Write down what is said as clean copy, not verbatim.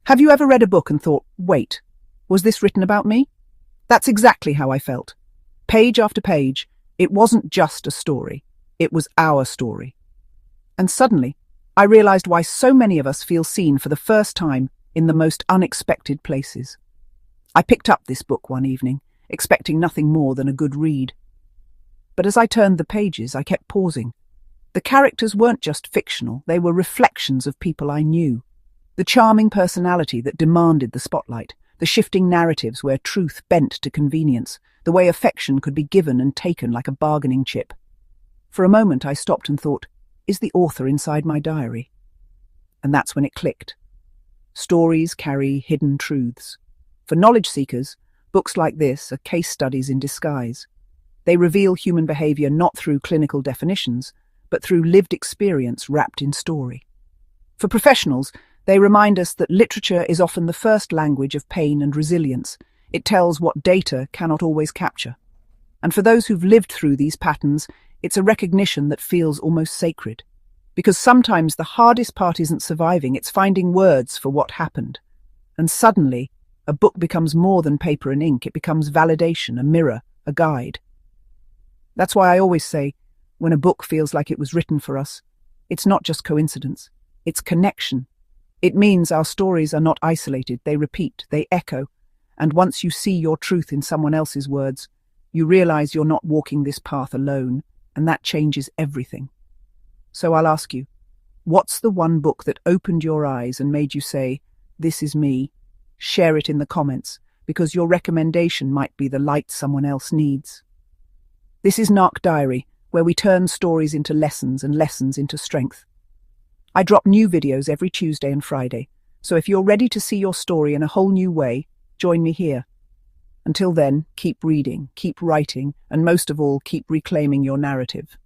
Have you ever read a book and thought, wait, was this written about me? That's exactly how I felt. Page after page, it wasn't just a story, it was our story. And suddenly, I realized why so many of us feel seen for the first time in the most unexpected places. I picked up this book one evening, expecting nothing more than a good read. But as I turned the pages, I kept pausing. The characters weren't just fictional, they were reflections of people I knew. The charming personality that demanded the spotlight, the shifting narratives where truth bent to convenience, the way affection could be given and taken like a bargaining chip. For a moment I stopped and thought, is the author inside my diary? And that's when it clicked. Stories carry hidden truths. For knowledge seekers, books like this are case studies in disguise. They reveal human behavior not through clinical definitions, but through lived experience wrapped in story. For professionals, they remind us that literature is often the first language of pain and resilience. It tells what data cannot always capture. And for those who've lived through these patterns, it's a recognition that feels almost sacred. Because sometimes the hardest part isn't surviving, it's finding words for what happened. And suddenly, a book becomes more than paper and ink. It becomes validation, a mirror, a guide. That's why I always say, when a book feels like it was written for us, it's not just coincidence, it's connection. It means our stories are not isolated, they repeat, they echo. And once you see your truth in someone else's words, you realize you're not walking this path alone, and that changes everything. So I'll ask you, what's the one book that opened your eyes and made you say, this is me? Share it in the comments, because your recommendation might be the light someone else needs. This is Narc Diary, where we turn stories into lessons and lessons into strength. I drop new videos every Tuesday and Friday, so if you're ready to see your story in a whole new way, join me here. Until then, keep reading, keep writing, and most of all, keep reclaiming your narrative.